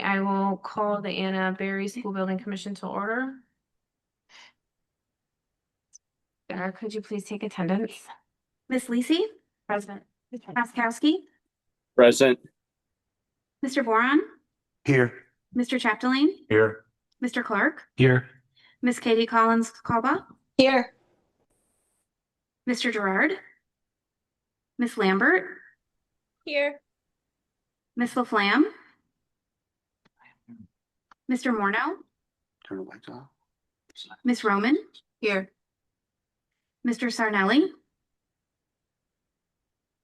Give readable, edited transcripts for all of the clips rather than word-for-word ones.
I will call the Anna Berry School Building Commission to order. Sarah, could you please take attendance? Miss Lisi, Present. Kaskowski, Present. Mr. Boron, Here. Mr. Chapdelaine, Here. Mr. Clark, Here. Miss Katie Collins-Kalba, Here. Mr. Gerard, Miss Lambert, Here. Miss LaFlamme, Mr. Morneau, Turn the lights off. Miss Roman, Here. Mr. Sarnelli,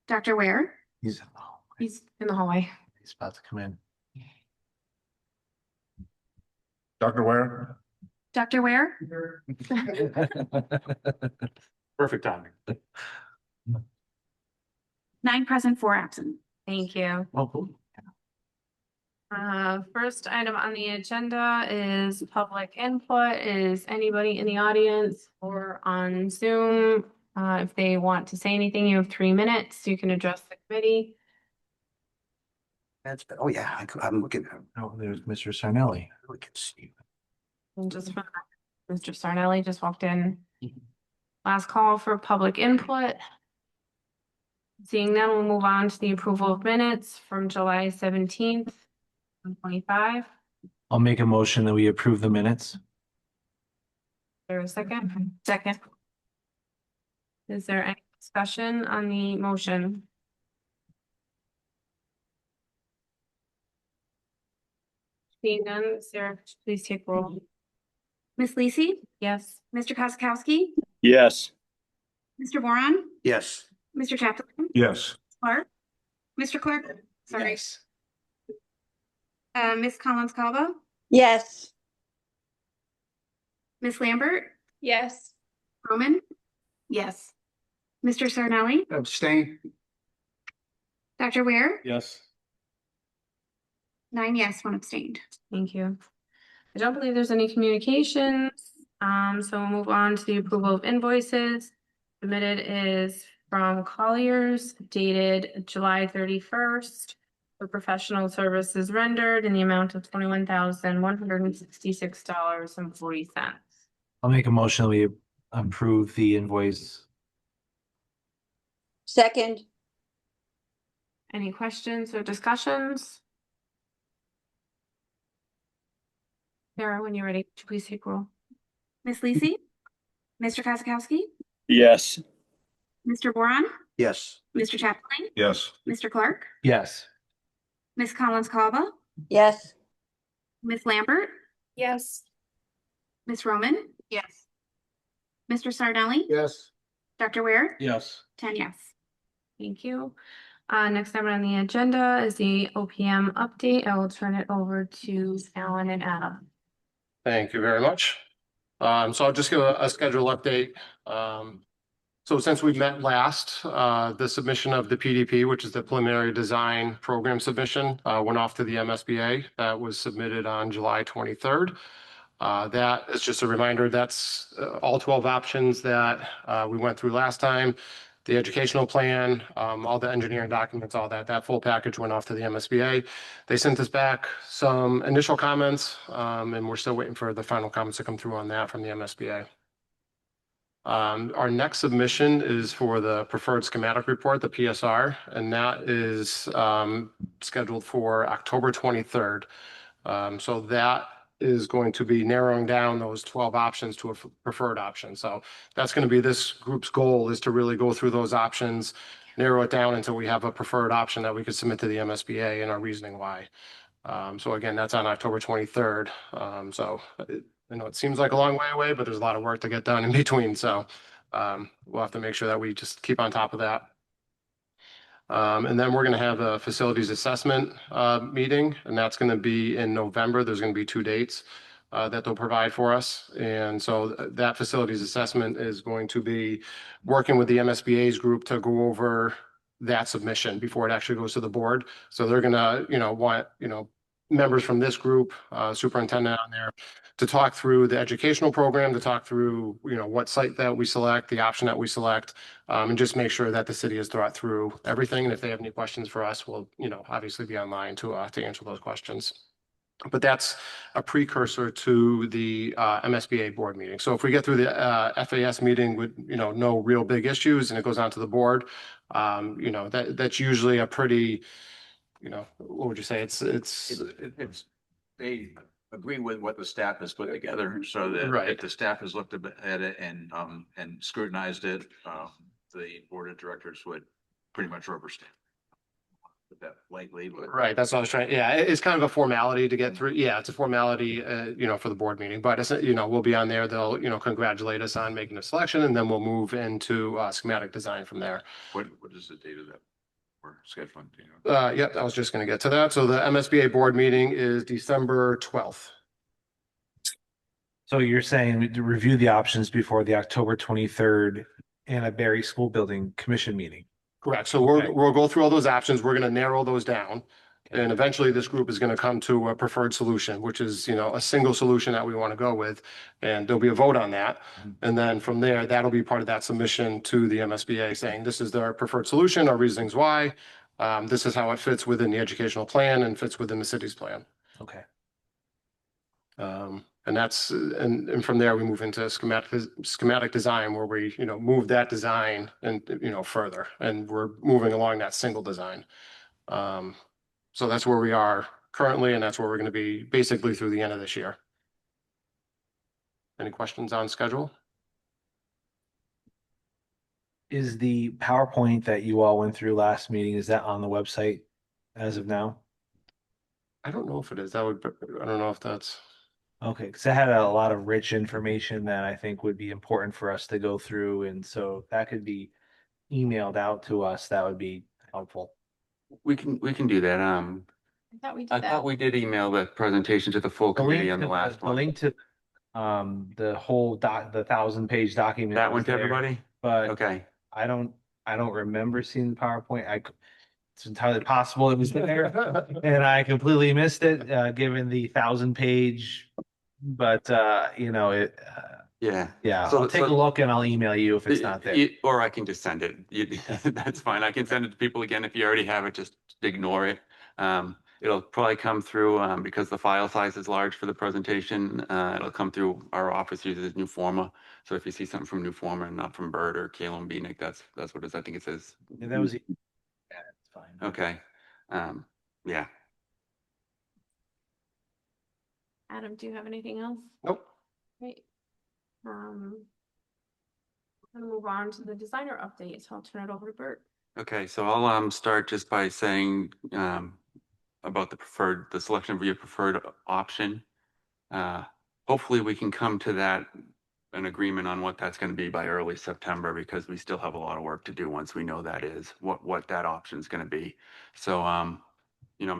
Dr. Ware, He's in the hallway. He's in the hallway. He's about to come in. Dr. Ware. Dr. Ware, Perfect timing. 9 present, 4 absent. Thank you. Oh, First item on the agenda is public input. Is anybody in the audience or on Zoom? If they want to say anything, you have 3 minutes. You can address the committee. That's, oh yeah, I'm looking at him. Oh, there's Mr. Sarnelli. We can see. And just for Mr. Sarnelli just walked in. Last call for public input. Seeing none, we'll move on to the approval of minutes from July 17th, 2025. I'll make a motion that we approve the minutes. There a second? Second. Is there any discussion on the motion? Seeing none, Sarah, please take roll. Miss Lisi, Yes. Mr. Kaskowski, yes. Mr. Boron, Yes. Mr. Chapdelaine, Yes. Clark, Mr. Clark, sorry, Yes. Miss Collins-Kalba, Yes. Miss Lambert, Yes. Roman, Yes. Mr. Sarnelli, Abstain. Dr. Ware, Yes. 9 yes, 1 abstained. Thank you. I don't believe there's any communications. So we'll move on to the approval of invoices. Submitted is from Colliers dated July 31st for professional services rendered in the amount of $21,166.40. I'll make a motion that we approve the invoice. Second. Any questions or discussions? Sarah, when you're ready, could you please take roll? Miss Lisi, Mr. Kaskowski, Yes. Mr. Boron, Yes. Mr. Chapdelaine, Yes. Mr. Clark, Yes. Miss Collins-Kalba, Yes. Miss Lambert, Yes. Miss Roman, Yes. Mr. Sarnelli, Yes. Dr. Ware, Yes. 10 yes. Thank you. Next item on the agenda is the OPM update. I will turn it over to Alan and Adam. Thank you very much. So I'll just give a schedule update. So since we met last, the submission of the PDP, which is the preliminary design program submission, went off to the MSBA. That was submitted on July 23rd. That is just a reminder, that's all 12 options that we went through last time. The educational plan, all the engineering documents, all that full package went off to the MSBA. They sent us back some initial comments, and we're still waiting for the final comments to come through on that from the MSBA. Our next submission is for the preferred schematic report, the PSR, and that is scheduled for October 23rd. So that is going to be narrowing down those 12 options to a preferred option. So that's going to be this group's goal, is to really go through those options, narrow it down until we have a preferred option that we could submit to the MSBA and our reasoning why. So again, that's on October 23rd. I know it seems like a long way away, but there's a lot of work to get done in between. So we'll have to make sure that we just keep on top of that. And then we're going to have a facilities assessment meeting, and that's going to be in November. There's going to be 2 dates that they'll provide for us. And so that facilities assessment is going to be working with the MSBA's group to go over that submission before it actually goes to the board. So they're going to, want, members from this group, superintendent on there, to talk through the educational program, to talk through, what site that we select, the option that we select, and just make sure that the city has thought through everything. And if they have any questions for us, we'll, obviously be online to answer those questions. But that's a precursor to the MSBA board meeting. So if we get through the FAS meeting with, no real big issues and it goes on to the board, that's usually a pretty, what would you say? It's, they agree with what the staff has put together, so that Right. if the staff has looked at it and scrutinized it, the board of directors would pretty much rubber stamp. Put that lightly, but. right. That's what I was trying. Yeah, it's kind of a formality to get through. Yeah, it's a formality, for the board meeting, but it's, we'll be on there. They'll, congratulate us on making the selection, and then we'll move into schematic design from there. What is the date of that we're scheduling? Yep, I was just gonna get to that. So the MSBA board meeting is December 12th. So you're saying to review the options before the October 23rd Anna Berry School Building Commission meeting. Correct. So Okay. we'll go through all those options. We're gonna narrow those down. And eventually this group is gonna come to a preferred solution, which is, a single solution that we want to go with. And there'll be a vote on that. Mhm. And then from there, that'll be part of that submission to the MSBA saying, this is their preferred solution, our reasonings why. This is how it fits within the educational plan and fits within the city's plan. Okay. And that's, and from there, we move into schematic design where we, move that design and, further, and we're moving along that single design. So that's where we are currently, and that's where we're going to be basically through the end of this year. Any questions on schedule? Is the PowerPoint that you all went through last meeting, is that on the website as of now? I don't know if it is. I don't know if that's. Okay, because it had a lot of rich information that I think would be important for us to go through, and so if that could be emailed out to us, that would be helpful. We can do that. I thought we I did that. thought we did email the presentation to the full The link committee on the to- last the one. link to the whole the 1,000-page document. That was one to there, everybody? But Okay. I don't remember seeing the PowerPoint. It's entirely possible it was there and I completely missed it, given the 1,000-page. But Yeah. yeah, So- I'll take a so- look and I'll email you if it's not there. Or I can just send it. That's fine. I can send it to people again. If you already have it, just ignore it. It'll probably come through, because the file size is large for the presentation. It'll come through our office uses Newforma. So if you see something from Newforma and not from Bird or Calum Beanick, that's what it is. I think it says. Yeah, that was. Yeah, it's fine. Okay. Yeah. Adam, do you have anything else? Nope. Great. I'm gonna move on to the designer update, so I'll turn it over to Bert. Okay, so I'll start just by saying about the selection of your preferred option. Hopefully we can come to an agreement on what that's going to be by early September, because we still have a lot of work to do once we know that is what that option is going to be. So I'm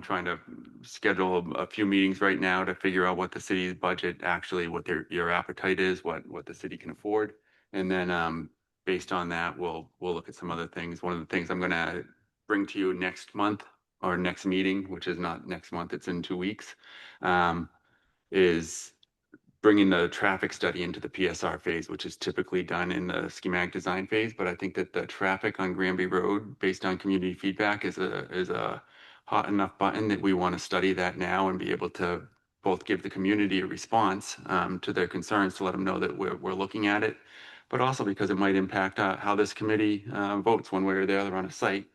trying to schedule a few meetings right now to figure out what the city's budget actually, what your appetite is, what the city can afford, and then based on that, we'll look at some other things. One of the things I'm going to bring to you next month or next meeting, which is not next month, it's in 2 weeks, is bringing the traffic study into the PSR phase, which is typically done in the schematic design phase. But I think that the traffic on Granby Road, based on community feedback, is a hot enough button that we want to study that now and be able to both give the community a response to their concerns, to let them know that we're looking at it, but also because it might impact how this committee votes one way or the other on a site,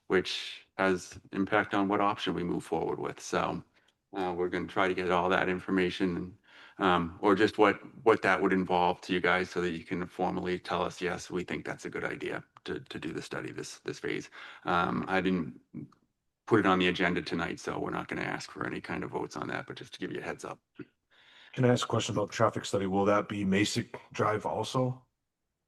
which has impact on what option we move forward with. So we're going to try to get all that information, or just what that would involve to you guys, so that you can formally tell us, yes, we think that's a good idea to do the study this phase. I didn't put it on the agenda tonight, so we're not going to ask for any kind of votes on that, but just to give you a heads up. Can I ask a question about traffic study? Will that be Masick Drive also?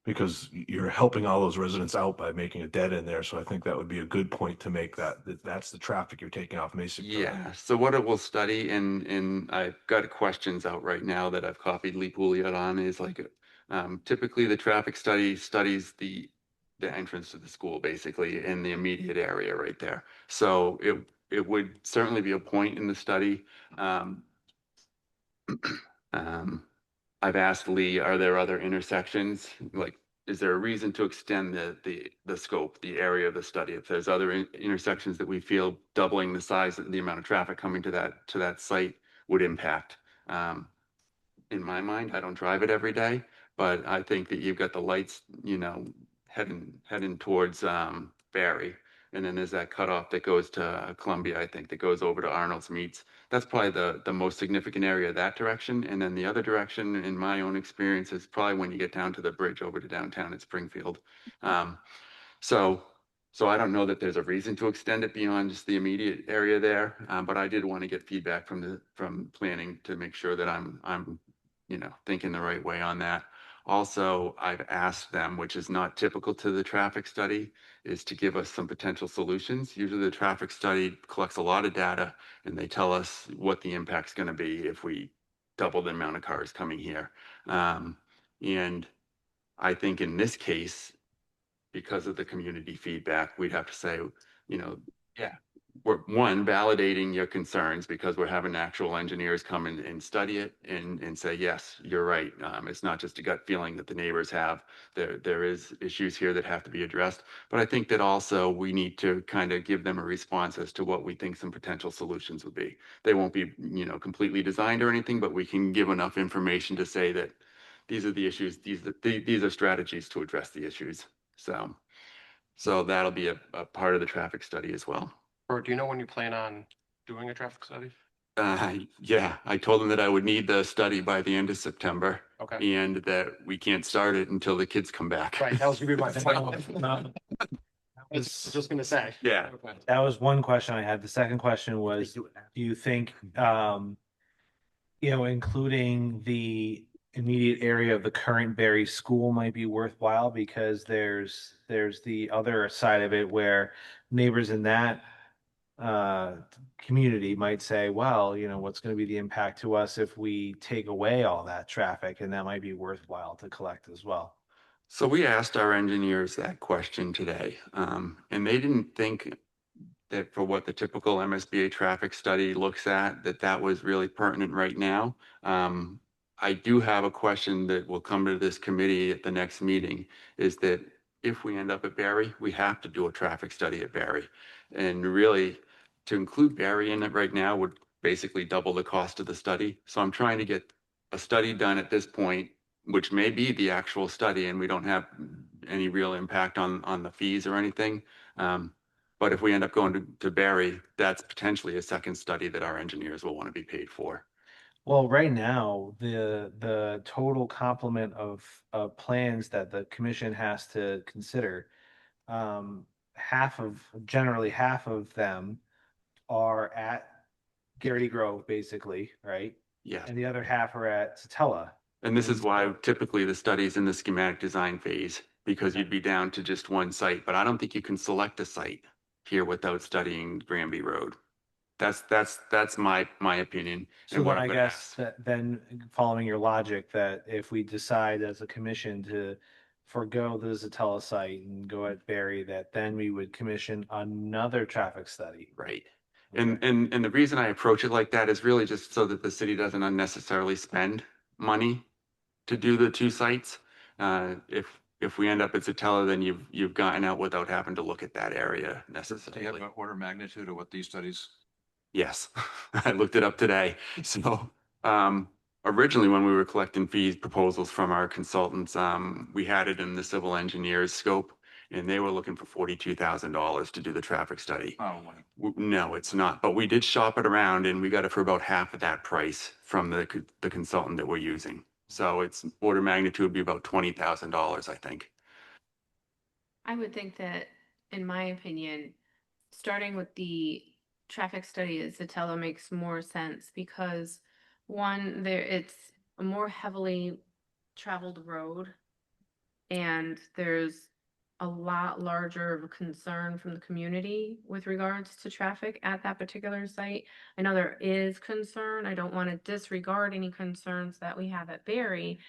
Because you're helping all those residents out by making a dead end there, so I think that would be a good point to make that's the traffic you're taking off Masick Drive. Yeah, so what it will study, and I've got questions out right now that I've copied Lee Pouliot on, is like, typically the traffic study studies the entrance to the school, basically in the immediate area right there. So it would certainly be a point in the study. I've asked Lee, are there other intersections? Like, is there a reason to extend the scope, the area of the study? If there's other intersections that we feel doubling the size of the amount of traffic coming to that site would impact. In my mind, I don't drive it every day, but I think that you've got the lights, heading towards Barry. And then there's that cutoff that goes to Columbia, I think, that goes over to Arnold's Meats. That's probably the most significant area that direction. And then the other direction, in my own experience, is probably when you get down to the bridge over to downtown at Springfield. So I don't know that there's a reason to extend it beyond just the immediate area there. But I did want to get feedback from planning to make sure that I'm thinking the right way on that. Also, I've asked them, which is not typical to the traffic study, is to give us some potential solutions. Usually the traffic study collects a lot of data and they tell us what the impact's going to be if we double the amount of cars coming here. And I think in this case, because of the community feedback, we'd have to say, yeah, we're validating your concerns because we're having actual engineers come in and study it and say, yes, you're right. It's not just a gut feeling that the neighbors have. There is issues here that have to be addressed. But I think that also we need to kind of give them a response as to what we think some potential solutions would be. They won't be, completely designed or anything, but we can give enough information to say that these are the issues, these are strategies to address the issues. So that'll be a part of the traffic study as well. Or do you know when you plan on doing a traffic study? Yeah, I told them that I would need the study by the end of September. Okay. And that we can't start it until the kids come back. Right, that was gonna be my final. I was just gonna say. Yeah. Okay. That was one question I had. The second question was, do you think, including the immediate area of the current Berry school might be worthwhile, because there's the other side of it where neighbors in that community might say, well, what's going to be the impact to us if we take away all that traffic, and that might be worthwhile to collect as well. So we asked our engineers that question today, and they didn't think that for what the typical MSBA traffic study looks at, that was really pertinent right now. I do have a question that will come to this committee at the next meeting, is that if we end up at Barry, we have to do a traffic study at Barry. And really, to include Barry in it right now would basically double the cost of the study. So I'm trying to get a study done at this point, which may be the actual study, and we don't have any real impact on the fees or anything. But if we end up going to Barry, that's potentially a second study that our engineers will want to be paid for. Well, right now, the total complement of plans that the commission has to consider, generally half of them are at Garrity Grove, basically, right? Yeah. And the other half are at Satella. And this is why typically the study's in the schematic design phase, because you'd be down to just one site, but I don't think you can select a site here without studying Granby Road. That's my opinion. So then I guess that then, following your logic, that if we decide as a commission to forego the Zatella site and go at Barry, that then we would commission another traffic study. Right. And the reason I approach it like that is really just so that the city doesn't unnecessarily spend money to do the two sites. If we end up at Zatella, then you've gotten out without having to look at that area Do you have necessarily. an order of magnitude of what these studies? Yes, I looked it up today. So originally, when we were collecting fees proposals from our consultants, we had it in the civil engineer's scope, and they were looking for $42,000 to do the traffic study. Oh, No, it's not. But we did shop it around, and we got it for about half of that price from the consultant that we're using. So its order of magnitude would be about $20,000, I think. I would think that, in my opinion, starting with the traffic study at Zatella makes more sense because, one, it's a more heavily traveled road, and there's a lot larger of a concern from the community with regards to traffic at that particular site. I know there is concern. I don't want to disregard any concerns that we have at Barry.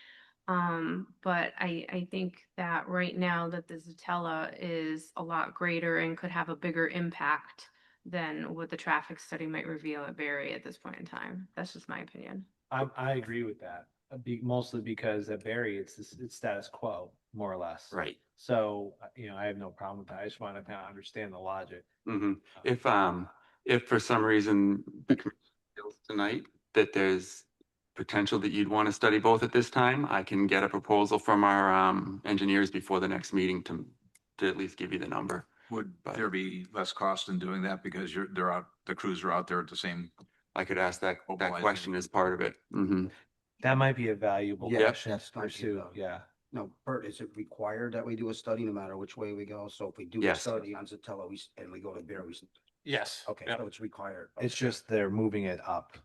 But I think that right now that the Zatella is a lot greater and could have a bigger impact than what the traffic study might reveal at Barry at this point in time. That's just my opinion. I agree with that, mostly because at Barry, it's status quo, more or less. Right. So, I have no problem with that. I just want to kind of understand the logic. If for some reason the committee feels tonight that there's potential that you'd want to study both at this time, I can get a proposal from our engineers before the next meeting to at least give you the number. Would But- there be less cost in doing that because the crews are out there at the same? I could ask that Mobilizing. question as part of it. Mhm. That might be a valuable Yeah, question that's to not pursue, too yeah. No, Bert, is it required that we do a study no matter which way we go? So if we do a Yes. study on Satella, and we go to Bear, Yes. okay, Yep. so it's required. It's Okay. just they're moving it up.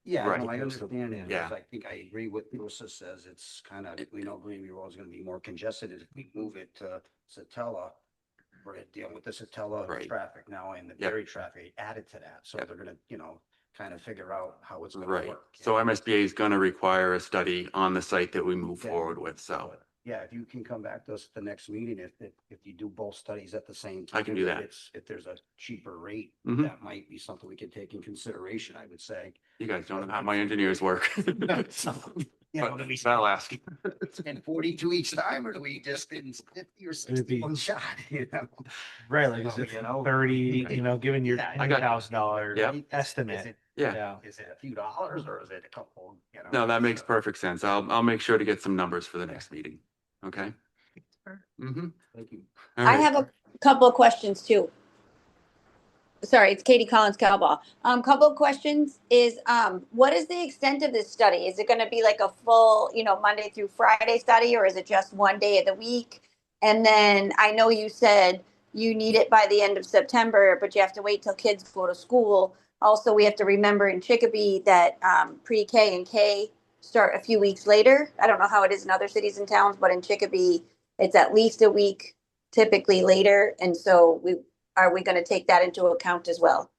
Yeah, Right. no, I understand it. Yeah. I think I agree with Melissa says. It's kind of, we know Greenview Road is gonna be more congested if we move it to Satella. We're dealing with the Satella Right. traffic now and the Yep. Berry traffic added to that. So Yep. they're gonna, kind of figure out how it's gonna Right. work. So MSBA is going to require a study on the site that we move Yeah. forward with. So Yeah, if you can come back to us at the next meeting, if you do both studies at the same time. I can do that. If there's a cheaper rate, Mhm. that might be something we could take in consideration, I would say. you guys don't know how my engineers work. So, You know, but do we I'll ask. spend 42 each time, or do we just spend 50 or 60 one shot, Right, like is So, it you know? 30, giving your Yeah, I got- $10,000 Yep. Is estimate. it- Yeah. Is it a few dollars or is it a couple, No, that makes so- perfect sense. I'll make sure to get some numbers for the next meeting. Okay. Mm-hmm. Thank you. I have a couple of questions too. Sorry, it's Katie Collins Cowball. Couple of questions is, what is the extent of this study? Is it going to be like a full, Monday through Friday study, or is it just one day of the week? And then I know you said you need it by the end of September, but you have to wait till kids go to school. Also, we have to remember in Chicopee that pre-K and K start a few weeks later. I don't know how it is in other cities and towns, but in Chicopee, it's at least a week typically later. And so are we going to take that into account as well?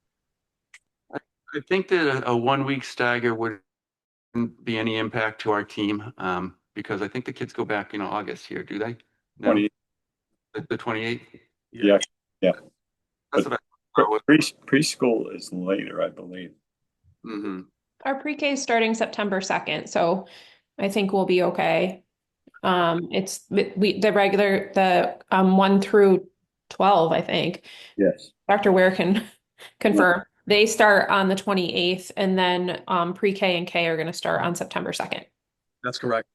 I think that a 1 week stagger wouldn't be any impact to our team, because I think the kids go back in August here, do they? No? 20. The 28th? Yeah, That's what I. preschool is later, I believe. Mm-hmm. Our pre-K is starting September 2nd, so I think we'll be okay. It's the 1 through 12, I think. Yes. Dr. Ware can confirm. They start on the 28th, and then pre-K and K are going to start on September 2nd. That's correct.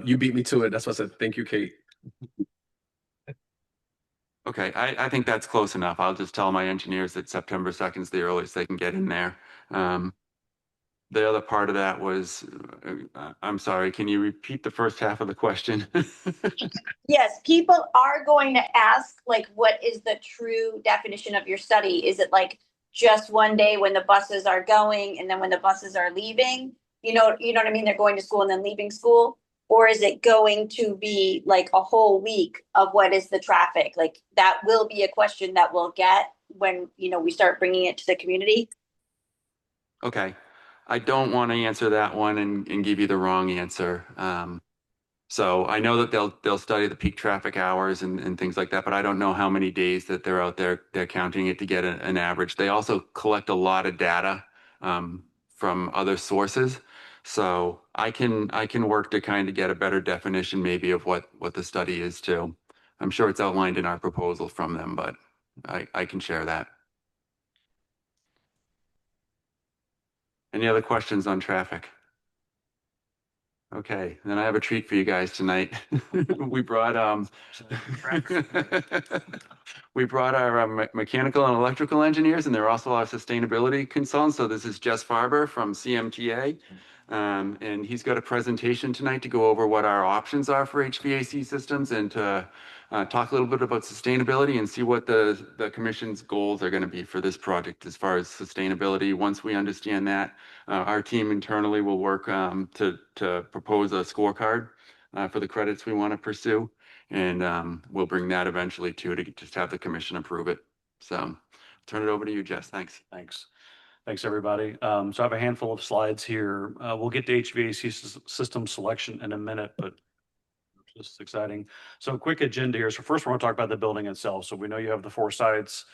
You beat me to it. That's what I said. Thank you, Kate. Okay, I think that's close enough. I'll just tell my engineers that September 2nd is the earliest they can get in there. The other part of that was, I'm sorry, can you repeat the first half of the question? Yes, people are going to ask, like, what is the true definition of your study? Is it like just one day when the buses are going and then when the buses are leaving? You know what I mean? They're going to school and then leaving school? Or is it going to be like a whole week of what is the traffic? Like, that will be a question that we'll get when, we start bringing it to the community. Okay, I don't want to answer that one and give you the wrong answer. So I know that they'll study the peak traffic hours and things like that, but I don't know how many days that they're out there, they're counting it to get an average. They also collect a lot of data from other sources. So I can work to kind of get a better definition maybe of what the study is too. I'm sure it's outlined in our proposal from them, but I can share that. Any other questions on traffic? Okay, then I have a treat for you guys tonight. We brought our mechanical and electrical engineers, and they're also our sustainability consultants. So this is Jess Farber from CMTA. And he's got a presentation tonight to go over what our options are for HVAC systems and to talk a little bit about sustainability and see what the commission's goals are going to be for this project as far as sustainability. Once we understand that, our team internally will work to propose a scorecard for the credits we want to pursue. And we'll bring that eventually too, to just have the commission approve it. So turn it over to you, Jess. Thanks. Thanks. Thanks, everybody. So I have a handful of slides here. We'll get to HVAC system selection in a minute, but just exciting. So a quick agenda here. So first, we're going to talk about the building itself. So we know you have the 4 sites.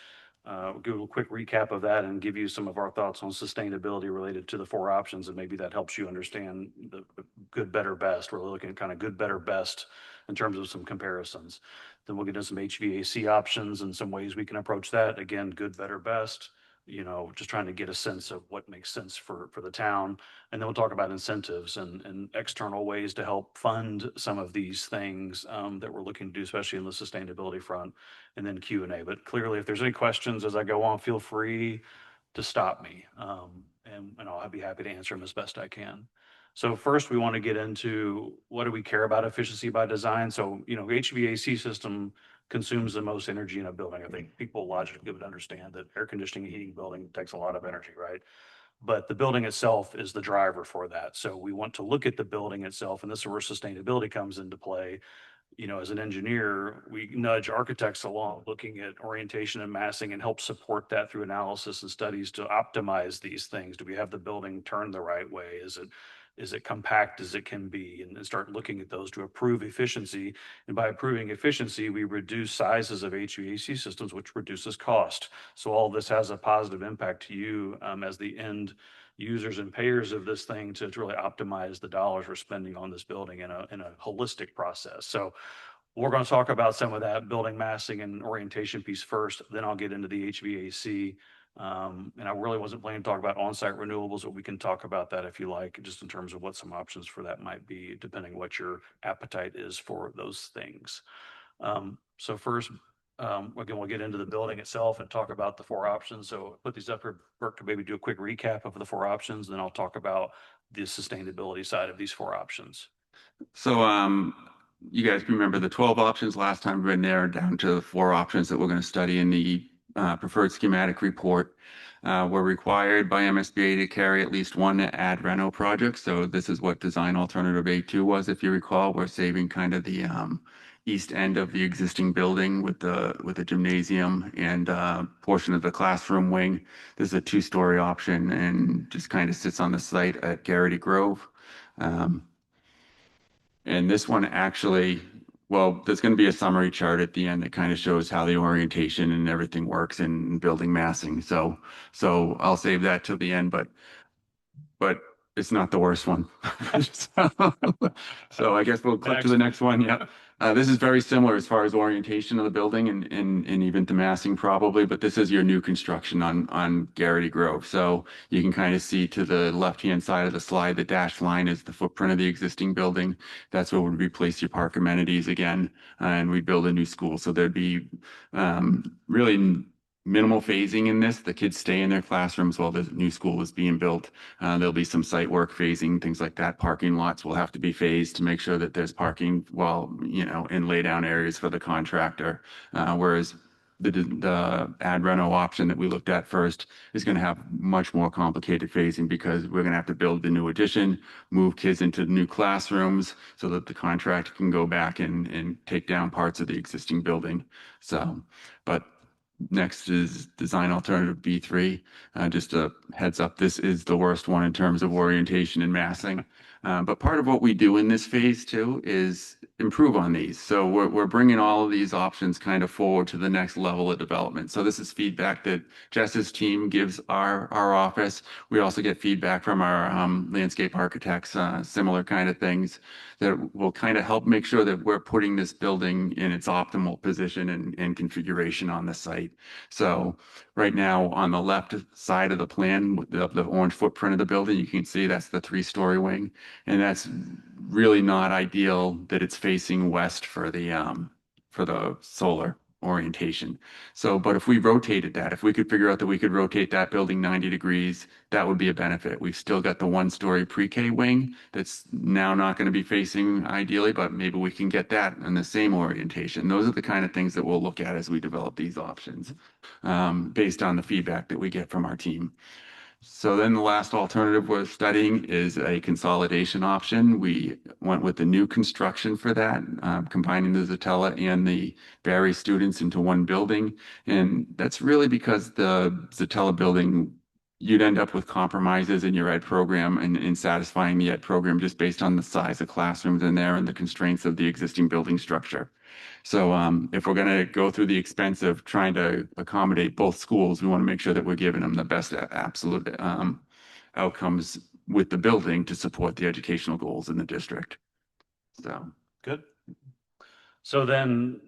We'll give a quick recap of that and give you some of our thoughts on sustainability related to the 4 options, and maybe that helps you understand the good, better, best. We're looking at kind of good, better, best in terms of some comparisons. Then we'll get into some HVAC options and some ways we can approach that. Again, good, better, best. just trying to get a sense of what makes sense for the town. And then we'll talk about incentives and external ways to help fund some of these things that we're looking to do, especially in the sustainability front, and then Q&A. But clearly, if there's any questions as I go on, feel free to stop me. And I'll be happy to answer them as best I can. So first, we want to get into what do we care about efficiency by design? So, HVAC system consumes the most energy in a building. I think people logically would understand that air conditioning and heating building takes a lot of energy, right? But the building itself is the driver for that. So we want to look at the building itself, and this is where sustainability comes into play. As an engineer, we nudge architects along looking at orientation and massing and help support that through analysis and studies to optimize these things. Do we have the building turned the right way? Is it compact as it can be? And start looking at those to improve efficiency. And by improving efficiency, we reduce sizes of HVAC systems, which reduces cost. So all this has a positive impact to you as the end users and payers of this thing to really optimize the dollars we're spending on this building in a holistic process. So we're going to talk about some of that building massing and orientation piece first, then I'll get into the HVAC. And I really wasn't planning to talk about on-site renewables, but we can talk about that if you like, just in terms of what some options for that might be, depending what your appetite is for those things. So first, again, we'll get into the building itself and talk about the 4 options. So put these up for Burke to maybe do a quick recap of the 4 options, then I'll talk about the sustainability side of these 4 options. So you guys remember the 12 options last time? We're narrowed down to the 4 options that we're going to study in the preferred schematic report. We're required by MSBA to carry at least 1 ad reno project. So this is what design alternative A2 was, if you recall. We're saving kind of the east end of the existing building with the gymnasium and portion of the classroom wing. This is a 2-story option and just kind of sits on the site at Garrity Grove. And this one actually, well, there's going to be a summary chart at the end that kind of shows how the orientation and everything works in building massing. So I'll save that till the end, but it's not the worst one. So I guess we'll click to the next one. Yeah. This is very similar as far as orientation of the building and even to massing probably, but this is your new construction on Garrity Grove. So you can kind of see to the left-hand side of the slide, the dashed line is the footprint of the existing building. That's where we'd replace your park amenities again, and we'd build a new school. So there'd be really minimal phasing in this. The kids stay in their classrooms while the new school is being built. There'll be some site work phasing, things like that. Parking lots will have to be phased to make sure that there's parking while, in lay down areas for the contractor. Whereas the ad reno option that we looked at first is going to have much more complicated phasing because we're going to have to build the new addition, move kids into the new classrooms so that the contractor can go back and take down parts of the existing building. But next is design alternative B3. Just a heads up, this is the worst one in terms of orientation and massing. But part of what we do in this phase too is improve on these. So we're bringing all of these options kind of forward to the next level of development. So this is feedback that Jess's team gives our office. We also get feedback from our landscape architects, similar kind of things that will kind of help make sure that we're putting this building in its optimal position and configuration on the site. So right now on the left side of the plan, the orange footprint of the building, you can see that's the 3-story wing. And that's really not ideal that it's facing west for the solar orientation. So, but if we rotated that, if we could figure out that we could rotate that building 90 degrees, that would be a benefit. We've still got the 1-story pre-K wing that's now not going to be facing ideally, but maybe we can get that in the same orientation. Those are the kind of things that we'll look at as we develop these options based on the feedback that we get from our team. So then the last alternative we're studying is a consolidation option. We went with the new construction for that, combining the Zatella and the Barry students into one building. And that's really because the Zatella building, you'd end up with compromises in your ed program and in satisfying the ed program just based on the size of classrooms in there and the constraints of the existing building structure. So if we're going to go through the expense of trying to accommodate both schools, we want to make sure that we're giving them the best absolute outcomes with the building to support the educational goals in the district. So good. So then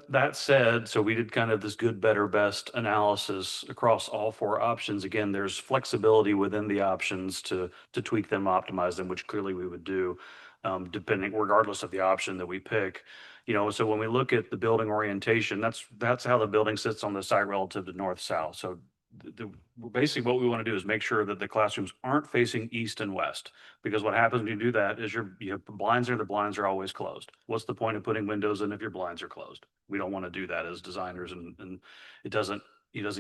That said, so we did kind of this good, better, best analysis across all four options. Again, there's flexibility within the options to tweak them, optimize them, which clearly we would do, depending, regardless of the option that we pick. You know, so when we look at the building orientation, that's how the building sits on the site relative to north-south. So basically what we want to do is make sure that the classrooms aren't facing east and west, because what happens when you do that is you have blinds there, the blinds are always closed. What's the point of putting windows in if your blinds are closed? We don't want to do that as designers, and it doesn't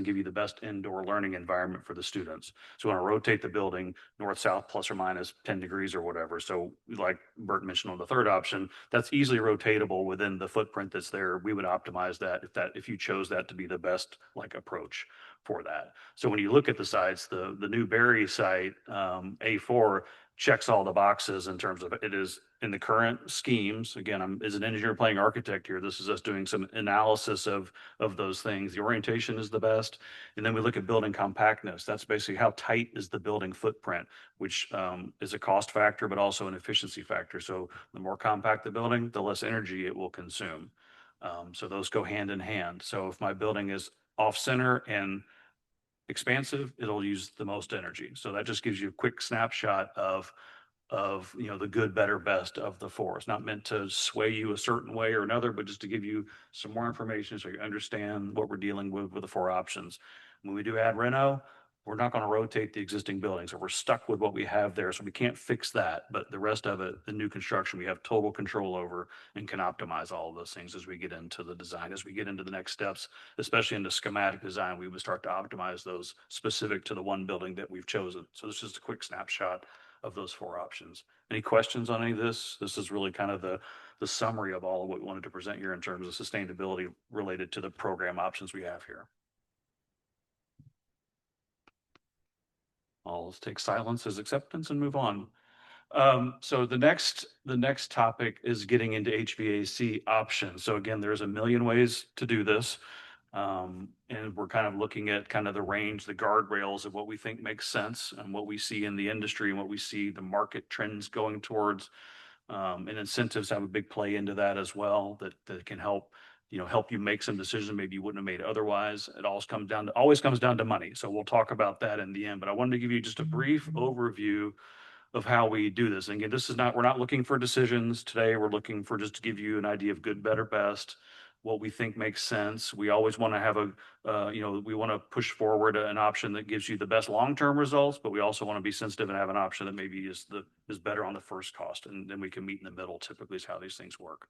give you the best indoor learning environment for the students. So we want to rotate the building north-south plus or minus 10 degrees or whatever. So like Bert mentioned on the third option, that's easily rotatable within the footprint that's there. We would optimize that if you chose that to be the best like approach for that. So when you look at the sites, the new Barry site, A4, checks all the boxes in terms of it is in the current schemes. Again, I'm as an engineer playing architect here. This is us doing some analysis of those things. The orientation is the best. And then we look at building compactness. That's basically how tight is the building footprint, which is a cost factor, but also an efficiency factor. So the more compact the building, the less energy it will consume. So those go hand in hand. So if my building is off center and expansive, it'll use the most energy. So that just gives you a quick snapshot of you know the good, better, best of the four. It's not meant to sway you a certain way or another, but just to give you some more information so you understand what we're dealing with the four options. When we do add reno, we're not going to rotate the existing building, so we're stuck with what we have there. So we can't fix that, but the rest of it, the new construction, we have total control over and can optimize all of those things as we get into the design. As we get into the next steps, especially into schematic design, we would start to optimize those specific to the one building that we've chosen. So this is just a quick snapshot of those four options. Any questions on any of this? This is really kind of the summary of all of what we wanted to present here in terms of sustainability related to the program options we have here. I'll take silence as acceptance and move on. So the next topic is getting into HVAC options. So again, there's a million ways to do this. And we're kind of looking at kind of the range, the guardrails of what we think makes sense and what we see in the industry and what we see the market trends going towards. And incentives have a big play into that as well, that can help you make some decisions maybe you wouldn't have made otherwise. It always comes down to money. So we'll talk about that in the end, but I wanted to give you just a brief overview of how we do this. And again, we're not looking for decisions today. We're looking for just to give you an idea of good, better, best, what we think makes sense. We always want to have we want to push forward an option that gives you the best long-term results, but we also want to be sensitive and have an option that maybe is better on the first cost. And then we can meet in the middle, typically is how these things work.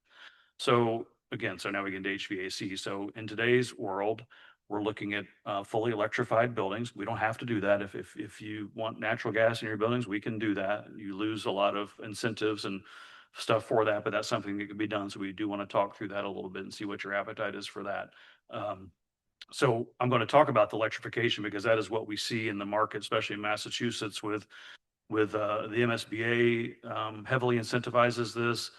So again, now we get into HVAC. So in today's world, we're looking at fully electrified buildings. We don't have to do that. If you want natural gas in your buildings, we can do that. You lose a lot of incentives and stuff for that, but that's something that can be done. So we do want to talk through that a little bit and see what your appetite is for that. So I'm going to talk about the electrification because that is what we see in the market, especially in Massachusetts with the MSBA heavily incentivizes this.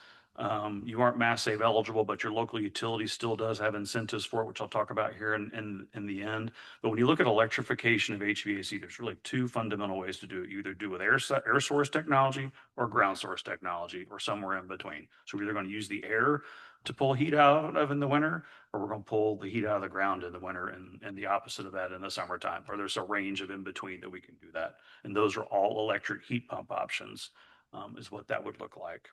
You aren't Mass Save eligible, but your local utility still does have incentives for it, which I'll talk about here in the end. But when you look at electrification of HVAC, there's really two fundamental ways to do it. You either do it with air source technology or ground source technology or somewhere in between. So we're either going to use the air to pull heat out of in the winter, or we're going to pull the heat out of the ground in the winter and the opposite of that in the summertime, or there's a range of in between that we can do that. And those are all electric heat pump options, is what that would look like.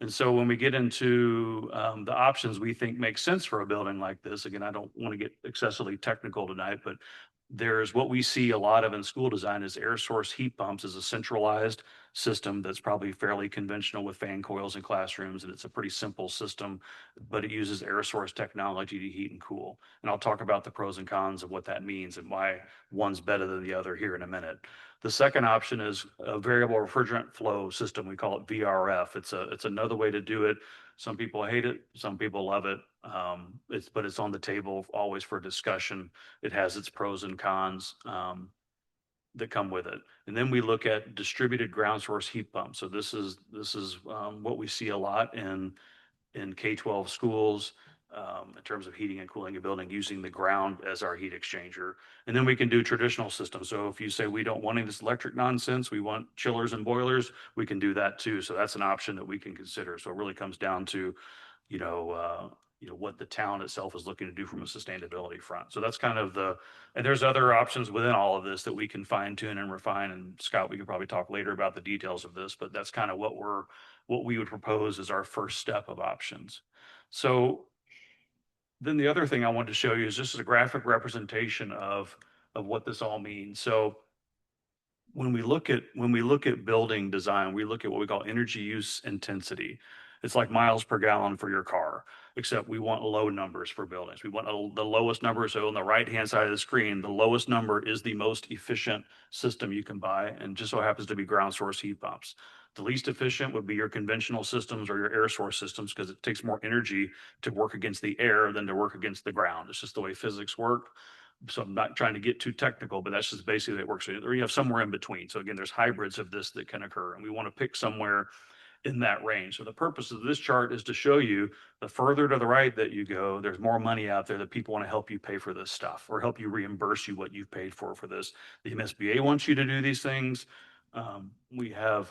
And so when we get into the options we think make sense for a building like this, again, I don't want to get excessively technical tonight, but there's what we see a lot of in school design is air source heat pumps is a centralized system that's probably fairly conventional with fan coils in classrooms. And it's a pretty simple system, but it uses air source technology to heat and cool. And I'll talk about the pros and cons of what that means and why one's better than the other here in a minute. The second option is a variable refrigerant flow system. We call it VRF. It's another way to do it. Some people hate it. Some people love it. But it's on the table always for discussion. It has its pros and cons that come with it. And then we look at distributed ground source heat pumps. So this is what we see a lot in K-12 schools in terms of heating and cooling a building using the ground as our heat exchanger. And then we can do traditional systems. So if you say we don't want any of this electric nonsense, we want chillers and boilers, we can do that too. So that's an option that we can consider. So it really comes down to, you know, what the town itself is looking to do from a sustainability front. So that's kind of and there's other options within all of this that we can fine tune and refine. And Scott, we could probably talk later about the details of this, but that's kind of what we would propose as our first step of options. So then the other thing I wanted to show you is just a graphic representation of what this all means. So when we look at building design, we look at what we call energy use intensity. It's like miles per gallon for your car, except we want low numbers for buildings. We want the lowest number. So on the right-hand side of the screen, the lowest number is the most efficient system you can buy, and just so happens to be ground source heat pumps. The least efficient would be your conventional systems or your air source systems, because it takes more energy to work against the air than to work against the ground. It's just the way physics work. So I'm not trying to get too technical, but that's just basically the way it works. Or you have somewhere in between. So again, there's hybrids of this that can occur, and we want to pick somewhere in that range. So the purpose of this chart is to show you the further to the right that you go, there's more money out there that people want to help you pay for this stuff or help you reimburse you what you've paid for this. The MSBA wants you to do these things. We have,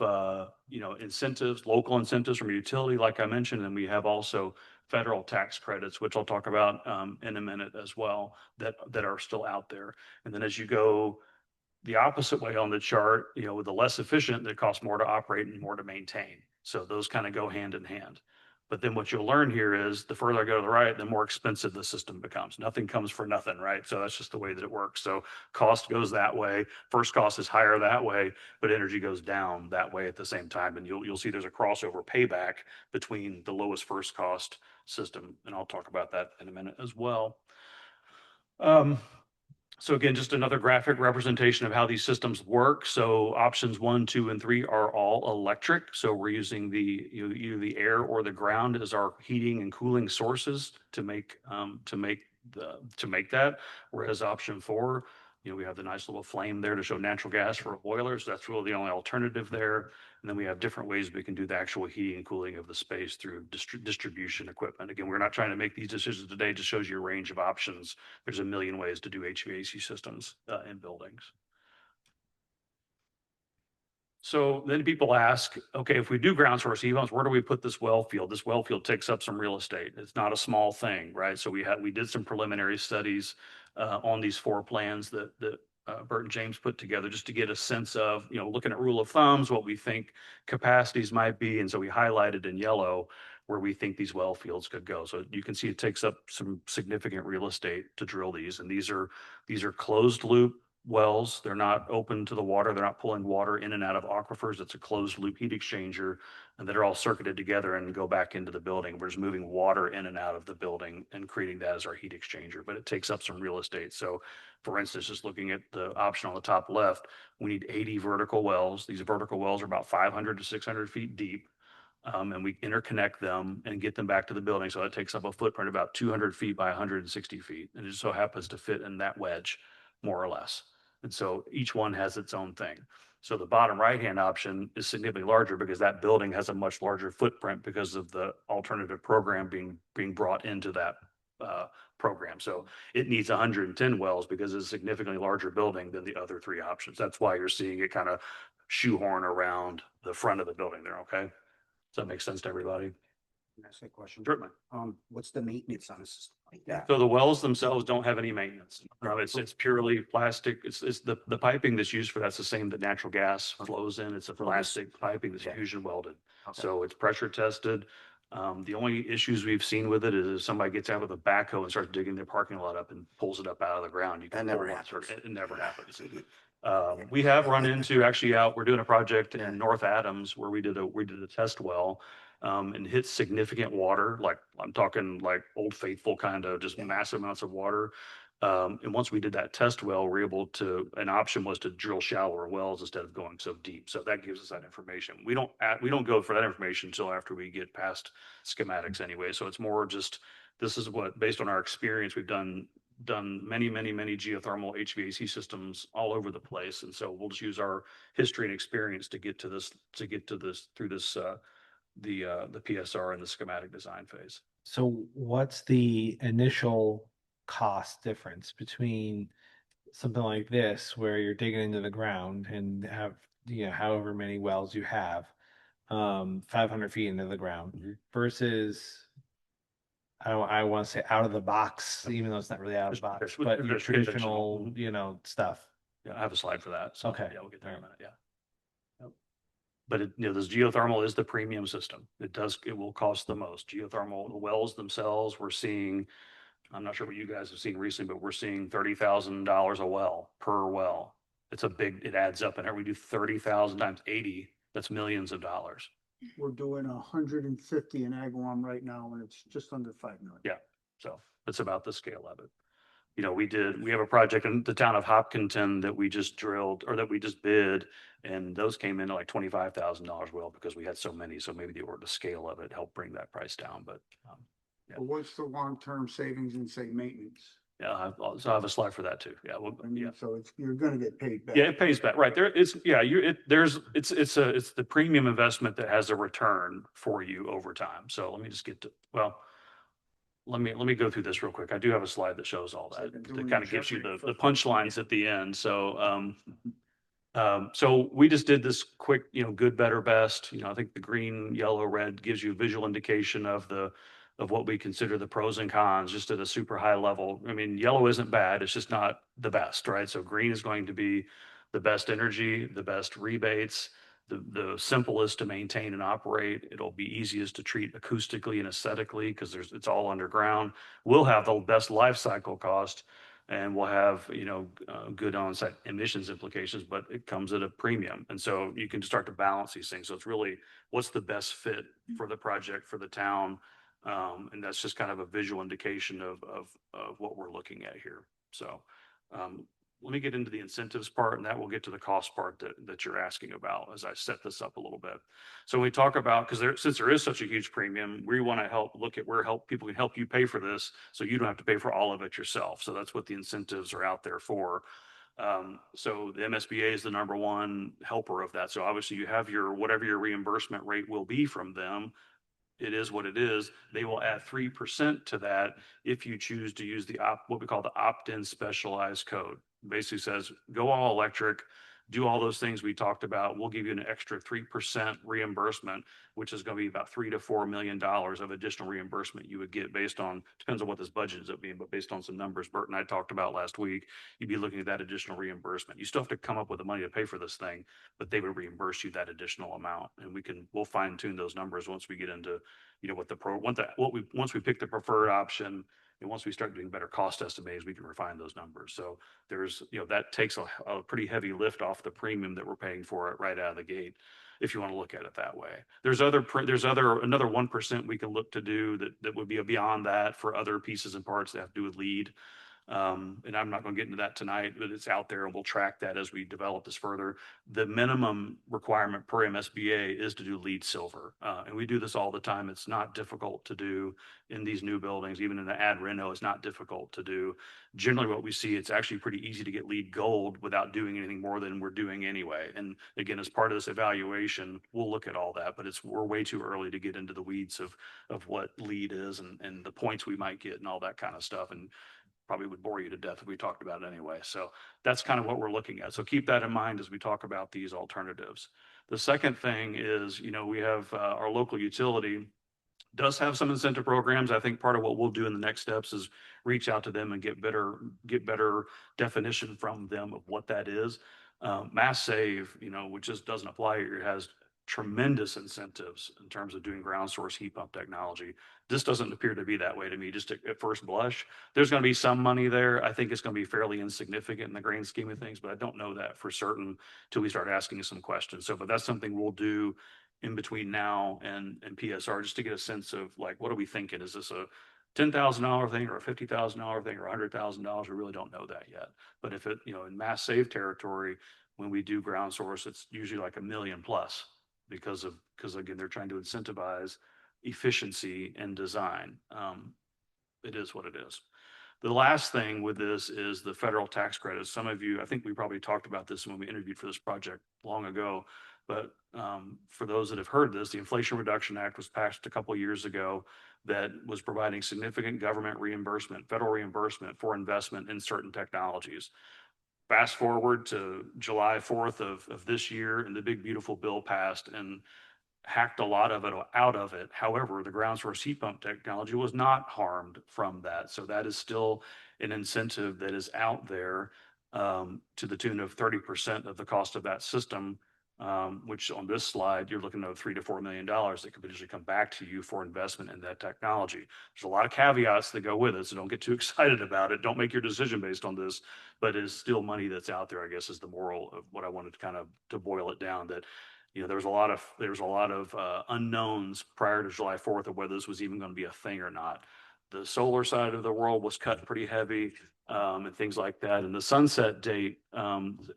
you know, incentives, local incentives from utility, like I mentioned, and we have also federal tax credits, which I'll talk about in a minute as well, that are still out there. And then as you go the opposite way on the chart, you know, with the less efficient, it costs more to operate and more to maintain. So those kind of go hand in hand. But then what you'll learn here is the further I go to the right, the more expensive the system becomes. Nothing comes for nothing, right? So that's just the way that it works. So cost goes that way. First cost is higher that way, but energy goes down that way at the same time. And you'll see there's a crossover payback between the lowest first cost system. And I'll talk about that in a minute as well. So again, just another graphic representation of how these systems work. So options 1, 2, and 3 are all electric. So we're using either the air or the ground as our heating and cooling sources to make that. Whereas option 4, you know, we have the nice little flame there to show natural gas for a boiler. So that's really the only alternative there. And then we have different ways we can do the actual heating and cooling of the space through distribution equipment. Again, we're not trying to make these decisions today. It just shows you a range of options. There's a million ways to do HVAC systems in buildings. So then people ask, okay, if we do ground source heat pumps, where do we put this well field? This well field takes up some real estate. It's not a small thing, right? So we did some preliminary studies on these 4 plans that Bert and James put together, just to get a sense of, you know, looking at rule of thumbs, what we think capacities might be. And so we highlighted in yellow where we think these well fields could go. So you can see it takes up some significant real estate to drill these. And these are closed loop wells. They're not open to the water. They're not pulling water in and out of aquifers. It's a closed loop heat exchanger, and they're all circuited together and go back into the building. We're just moving water in and out of the building and creating that as our heat exchanger, but it takes up some real estate. So for instance, just looking at the option on the top left, we need 80 vertical wells. These vertical wells are about 500 to 600 feet deep. And we interconnect them and get them back to the building. So that takes up a footprint about 200 feet by 160 feet. And it just so happens to fit in that wedge, more or less. And so each one has its own thing. So the bottom right-hand option is significantly larger because that building has a much larger footprint because of the alternative program being brought into that program. So it needs 110 wells because it's a significantly larger building than the other 3 options. That's why you're seeing it kind of shoehorn around the front of the building there, okay? Does that make sense to everybody? Can I ask a question? Certainly. What's the maintenance on a system like that? So the wells themselves don't have any maintenance. It's purely plastic. It's the piping that's used for that's the same that natural gas flows in. It's a plastic piping that's fusion welded. So it's pressure tested. The only issues we've seen with it is if somebody gets out with a backhoe and starts digging their parking lot up and pulls it up out of the ground. You can never happens. It never happens. We have run into we're doing a project in North Adams where we did a test well. And hit significant water, like I'm talking like Old Faithful kind of just massive amounts of water. And once we did that test well, an option was to drill shallower wells instead of going so deep. So that gives us that information. We don't go for that information until after we get past schematics anyway. So it's more just, this is what, based on our experience, we've done many geothermal HVAC systems all over the place. And so we'll just use our history and experience to get to this through this, the PSR and the schematic design phase. So what's the initial cost difference between something like this, where you're digging into the ground and have, you know, however many wells you have, 500 feet into the ground, versus I want to say out of the box, even though it's not really out of the box, but your There's traditional, conventional. you know, stuff. Yeah, I have a slide for that. So Okay. yeah, we'll get there in a minute. Yeah. Yep. But it, this geothermal is the premium system. It will cost the most. Geothermal, the wells themselves, we're seeing, I'm not sure what you guys have seen recently, but we're seeing $30,000 a well per well. It adds up, and we do 30,000 times 80, that's millions of dollars. We're doing 150 in Agawam right now, and it's just under 5 million. Yeah, so it's about the scale of it. You know, we have a project in the town of Hopkinton that we just drilled, or that we just bid, and those came in at like $25,000 well, because we had so many, so maybe the scale of it helped bring that price down, but yeah. But what's the long-term savings in, say, maintenance? Yeah, so I have a slide for that too. Yeah, well, I mean, yeah. so you're gonna get paid back. Yeah, it pays back, right? It's the premium investment that has a return for you over time. So let me just get to, well, let me go through this real quick. I do have a slide that shows all that. That kind of gives you the punchlines at the end. So, so we just did this quick, good, better, best. I think the green, yellow, red gives you a visual indication of what we consider the pros and cons, just at a super high level. I mean, yellow isn't bad, it's just not the best, right? So green is going to be the best energy, the best rebates, the simplest to maintain and operate. It'll be easiest to treat acoustically and aesthetically, because it's all underground. We'll have the best life cycle cost, and we'll have, good on-site emissions implications, but it comes at a premium. And so you can start to balance these things. So it's really, what's the best fit for the project, for the town? And that's just kind of a visual indication of what we're looking at here. So let me get into the incentives part, and that will get to the cost part that you're asking about as I set this up a little bit. So when we talk about, since there is such a huge premium, we want to look at where people can help you pay for this, so you don't have to pay for all of it yourself. So that's what the incentives are out there for. So the MSBA is the number one helper of that. So obviously you have whatever your reimbursement rate will be from them. It is what it is. They will add 3% to that if you choose to use what we call the opt-in specialized code. Basically says, go all electric, do all those things we talked about. We'll give you an extra 3% reimbursement, which is going to be about $3 to $4 million of additional reimbursement you would get based on, depends on what this budget ends up being, but based on some numbers Bert and I talked about last week, you'd be looking at that additional reimbursement. You still have to come up with the money to pay for this thing, but they would reimburse you that additional amount. And we'll fine tune those numbers once we get into, once we pick the preferred option. And once we start doing better cost estimates, we can refine those numbers. So there's, that takes a pretty heavy lift off the premium that we're paying for it right out of the gate, if you want to look at it that way. There's another 1% we can look to do that would be beyond that for other pieces and parts that have to do with lead. And I'm not going to get into that tonight, but it's out there, and we'll track that as we develop this further. The minimum requirement per MSBA is to do LEED silver. And we do this all the time. It's not difficult to do in these new buildings, even in the ad reno, it's not difficult to do. Generally what we see, it's actually pretty easy to get LEED gold without doing anything more than we're doing anyway. And again, as part of this evaluation, we'll look at all that, but we're way too early to get into the weeds of what LEED is and the points we might get and all that kind of stuff. And probably would bore you to death if we talked about it anyway. So that's kind of what we're looking at. So keep that in mind as we talk about these alternatives. The second thing is, we have our local utility does have some incentive programs. I think part of what we'll do in the next steps is reach out to them and get better definition from them of what that is. Mass Save, which just doesn't apply here, has tremendous incentives in terms of doing ground source heat pump technology. This doesn't appear to be that way to me, just at first blush. There's going to be some money there. I think it's going to be fairly insignificant in the grand scheme of things, but I don't know that for certain till we start asking some questions. But that's something we'll do in between now and PSR, just to get a sense of what are we thinking? Is this a $10,000 thing or a $50,000 thing or $100,000? We really don't know that yet. But if it, in Mass Save territory, when we do ground source, it's usually like $1 million plus. Because again, they're trying to incentivize efficiency and design. It is what it is. The last thing with this is the federal tax credits. Some of you, I think we probably talked about this when we interviewed for this project long ago, but for those that have heard this, the Inflation Reduction Act was passed a couple of years ago that was providing significant government reimbursement, federal reimbursement for investment in certain technologies. Fast forward to July 4th of this year, and the big beautiful bill passed, and hacked a lot of it out of it. However, the ground source heat pump technology was not harmed from that. So that is still an incentive that is out there to the tune of 30% of the cost of that system, which on this slide, you're looking at $3 to $4 million that could potentially come back to you for investment in that technology. There's a lot of caveats that go with it, so don't get too excited about it. Don't make your decision based on this, but it's still money that's out there, I guess, is the moral of what I wanted to kind of to boil it down. That there was a lot of unknowns prior to July 4th of whether this was even going to be a thing or not. The solar side of the world was cut pretty heavy, and things like that. And the sunset date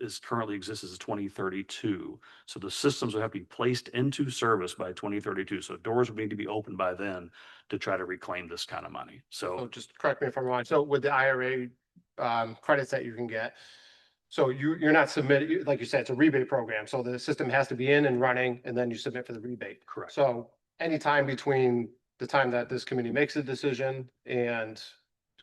is currently exists as 2032. So the systems will have to be placed into service by 2032. So doors will need to be opened by then to try to reclaim this kind of money. So just correct me if I'm wrong. So with the IRA credits that you can get, so you're not submitting, like you said, it's a rebate program. So the system has to be in and running, and then you submit for the rebate. Correct. So anytime between the time that this committee makes a decision and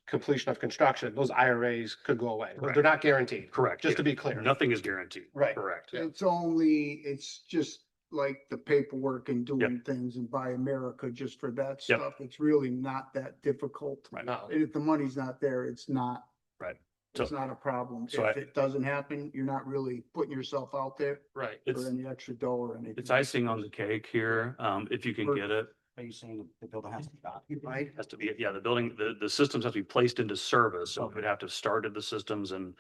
completion of construction, those IRAs could go away. Correct. They're not guaranteed. Correct. Just to be clear. Nothing is guaranteed. Right. Correct. It's just like the paperwork and doing things and Buy America just for that stuff. It's really not that difficult. Right. No. And if the money's not there, it's not. Right. It's not a problem. So If it doesn't happen, you're not really putting yourself out there Right. for any extra dough or anything. It's icing on the cake here, if you can get it. Are you saying the building has to be occupied? Has to be, yeah, the building, the systems have to be placed into service, so we'd have to have started the systems and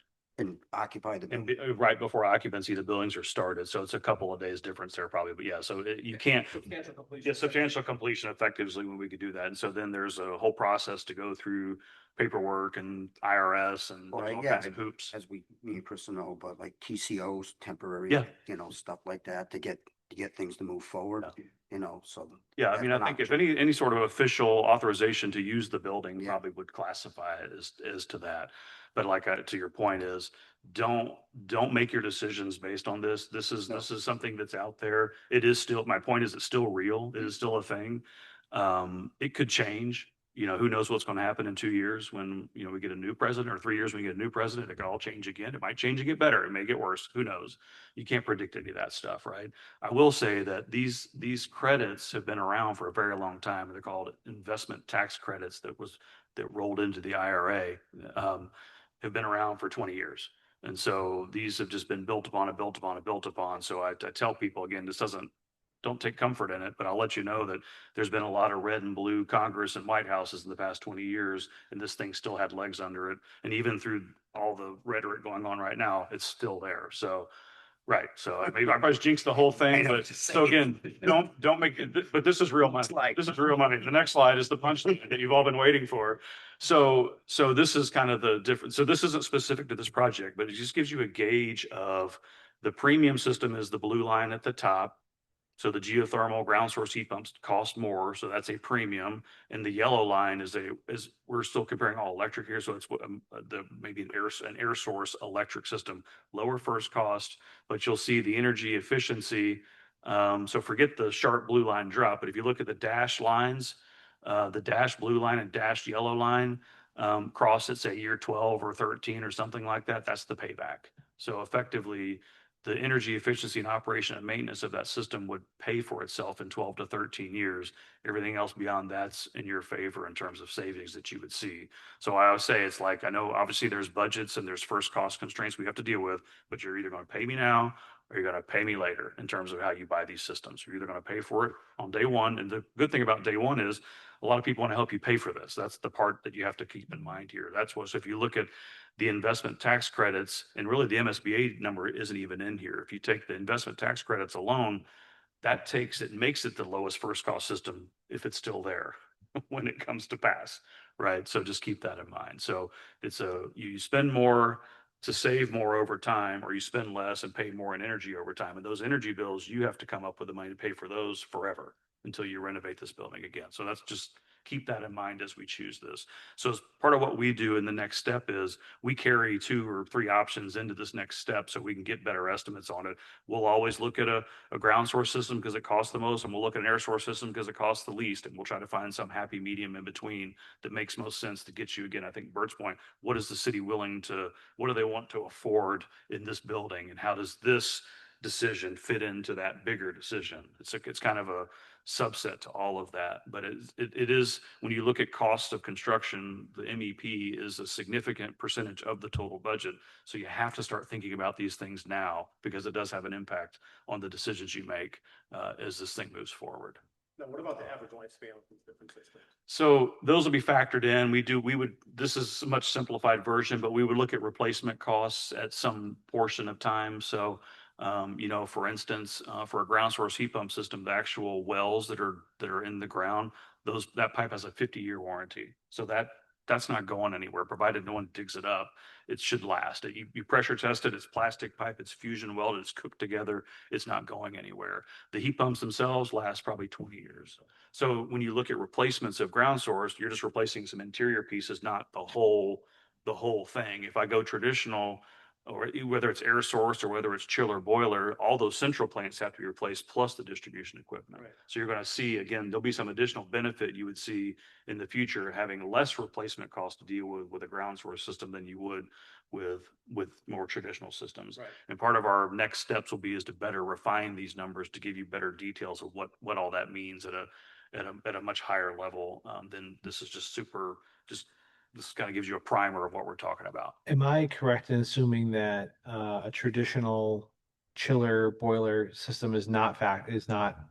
Occupy the building? right before occupancy, the buildings are started, so it's a couple of days difference there probably, but yeah, so you can't. Substantial completion. Yeah, substantial completion effectively when we could do that, and so then there's a whole process to go through paperwork and IRS and Well, all yeah, kinds of hoops. As me personally know, but like TCOs, temporary, Yeah. Stuff like that to get things to move forward, so. Yeah, I mean, I think if any sort of official authorization to use the building Yeah. probably would classify it as to that. But like, to your point is, don't make your decisions based on this. This is something that's out there. It is still, my point is it's still real. It is still a thing. It could change. Who knows what's going to happen in 2 years when, we get a new president, or 3 years when we get a new president. It could all change again. It might change and get better. It may get worse. Who knows? You can't predict any of that stuff, right? I will say that these credits have been around for a very long time. They're called investment tax credits that rolled into the IRA, have been around for 20 years. And so these have just been built upon and built upon and built upon. So I tell people, again, don't take comfort in it, but I'll let you know that there's been a lot of red and blue Congress and White Houses in the past 20 years, and this thing still had legs under it. And even through all the rhetoric going on right now, it's still there. So, right. So I probably jinxed the whole thing, but so again, don't make it, but this is real money. This is real money. The next slide is the punchline that you've all been waiting for. So this is kind of the difference. So this isn't specific to this project, but it just gives you a gauge of the premium system is the blue line at the top. So the geothermal ground source heat pumps cost more, so that's a premium. And the yellow line is we're still comparing all electric here, so it's maybe an air source electric system, lower first cost, but you'll see the energy efficiency. So forget the sharp blue line drop, but if you look at the dashed lines, the dashed blue line and dashed yellow line cross at say year 12 or 13 or something like that, that's the payback. So effectively, the energy efficiency and operation and maintenance of that system would pay for itself in 12 to 13 years. Everything else beyond that's in your favor in terms of savings that you would see. So I always say, it's like, I know obviously there's budgets and there's first cost constraints we have to deal with, but you're either going to pay me now or you're going to pay me later in terms of how you buy these systems. You're either going to pay for it on day one. And the good thing about day one is a lot of people want to help you pay for this. That's the part that you have to keep in mind here. That's what, so if you look at the investment tax credits, and really the MSBA number isn't even in here. If you take the investment tax credits alone, that makes it the lowest first cost system if it's still there when it comes to pass, right? So just keep that in mind. So you spend more to save more over time, or you spend less and pay more in energy over time. And those energy bills, you have to come up with the money to pay for those forever until you renovate this building again. So that's just keep that in mind as we choose this. So as part of what we do in the next step is we carry 2 or 3 options into this next step so we can get better estimates on it. We'll always look at a ground source system because it costs the most, and we'll look at an air source system because it costs the least, and we'll try to find some happy medium in between that makes most sense to get you, again, I think Bert's point, what is the city what do they want to afford in this building, and how does this decision fit into that bigger decision. It's kind of a subset to all of that, but it is, when you look at cost of construction, the MEP is a significant percentage of the total budget. So you have to start thinking about these things now, because it does have an impact on the decisions you make as this thing moves forward. Now, what about the average lifespan of these different systems? So those will be factored in. This is a much simplified version, but we would look at replacement costs at some portion of time. So, for instance, for a ground source heat pump system, the actual wells that are in the ground, that pipe has a 50-year warranty. So that's not going anywhere, provided no one digs it up. It should last. You pressure test it. It's plastic pipe. It's fusion welded. It's cooked together. It's not going anywhere. The heat pumps themselves last probably 20 years. So when you look at replacements of ground source, you're just replacing some interior pieces, not the whole thing. If I go traditional, or whether it's air source or whether it's chiller boiler, all those central plants have to be replaced, plus the distribution equipment. Right. So you're going to see, again, there'll be some additional benefit you would see in the future, having less replacement cost to deal with a ground source system than you would with more traditional systems. Right. And part of our next steps will be to better refine these numbers to give you better details of what all that means at a much higher level than this is this kind of gives you a primer of what we're talking about. Am I correct in assuming that a traditional chiller boiler system is not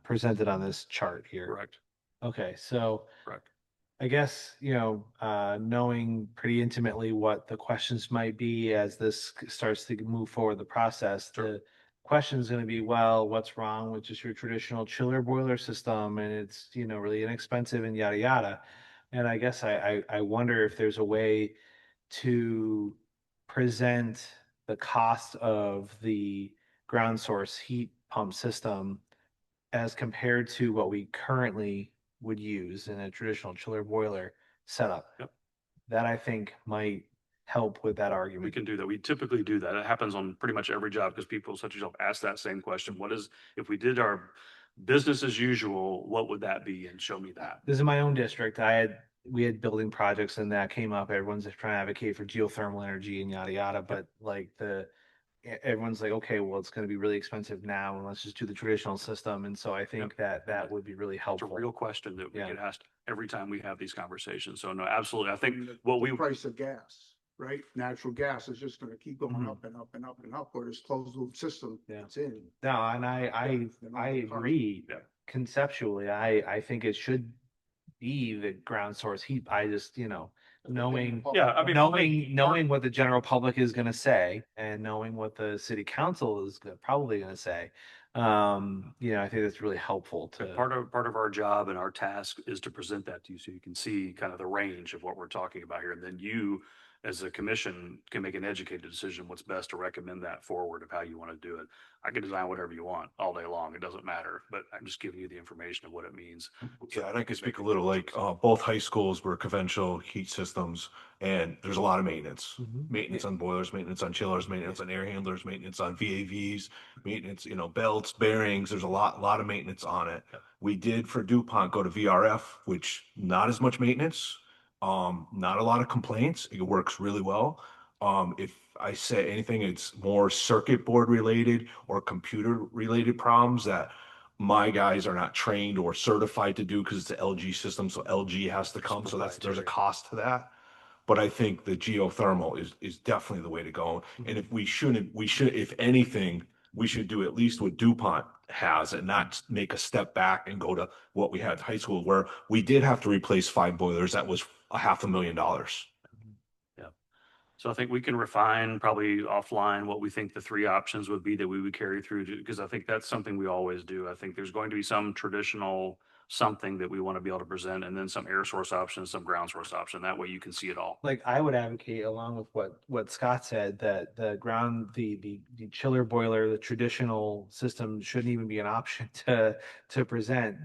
presented on this chart here? Correct. Okay, so Correct. I guess, knowing pretty intimately what the questions might be as this starts to move forward the process, the question is going to be, well, what's wrong with just your traditional chiller boiler system? And it's, really inexpensive and yada, yada. And I guess I wonder if there's a way to present the cost of the ground source heat pump system as compared to what we currently would use in a traditional chiller boiler setup. Yep. That I think might help with that argument. We can do that. We typically do that. It happens on pretty much every job because people such as yourself ask that same question. If we did our business as usual, what would that be? And show me that. This is my own district. We had building projects and that came up. Everyone's just trying to advocate for geothermal energy and yada yada. But everyone's like, okay, well, it's going to be really expensive now, and let's just do the traditional system. And so I think that would be really It's a helpful. real question that we Yeah. get asked every time we have these conversations. So no, absolutely. I think The price of gas, right? Natural gas is just gonna keep going Mhm. up and up and up and up, where this closed loop system Yeah. it's in. No, and I agree. Yeah. Conceptually, I think it should be the ground source heat. I just, knowing Yeah, I mean, knowing what the general public is going to say and knowing what the city council is probably going to say, I think that's really helpful to. part of our job and our task is to present that to you so you can see kind of the range of what we're talking about here. And then you, as a commission, can make an educated decision what's best to recommend that forward of how you want to do it. I can design whatever you want all day long. It doesn't matter, but I'm just giving you the information of what it means. Yeah, and I could speak a little both high schools were conventional heat systems, and there's a lot of maintenance. Mhm. Maintenance on boilers, maintenance on chillers, maintenance on air handlers, maintenance on VAVs, maintenance, belts, bearings. There's a lot of maintenance on it. Yeah. We did for DuPont go to VRF, which not as much maintenance, not a lot of complaints. It works really well. If I say anything, it's more circuit board related or computer related problems that my guys are not trained or certified to do because it's an LG system. So LG has to come. So there's a cost to that. But I think the geothermal is definitely the way to go. And if if anything, we should do at least what DuPont has and not make a step back and go to what we had in high school, where we did have to replace 5 boilers. That was $500,000. Yeah. So I think we can refine probably offline what we think the 3 options would be that we would carry through, because I think that's something we always do. I think there's going to be some traditional something that we want to be able to present, and then some air source options, some ground source option. That way you can see it all. Like I would advocate, along with what Scott said, that the chiller boiler, the traditional system shouldn't even be an option to present.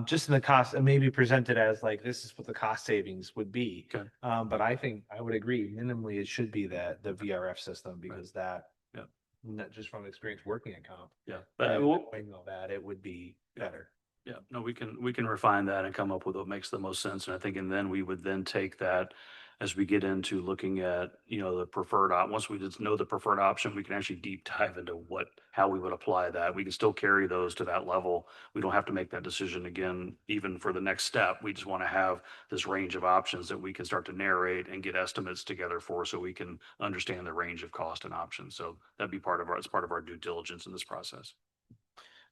Just in the cost, and maybe present it as like, this is what the cost savings would be. Okay. But I think I would agree, minimally it should be the VRF system, because that, Yeah. not just from experience working at comp, Yeah. knowing all that, it would be better. Yeah, no, we can refine that and come up with what makes the most sense. And I think, and then we would then take that as we get into looking at, you know, the preferred once we just know the preferred option, we can actually deep dive into how we would apply that. We can still carry those to that level. We don't have to make that decision again, even for the next step. We just want to have this range of options that we can start to narrate and get estimates together for, so we can understand the range of cost and options. So that'd be it's part of our due diligence in this process.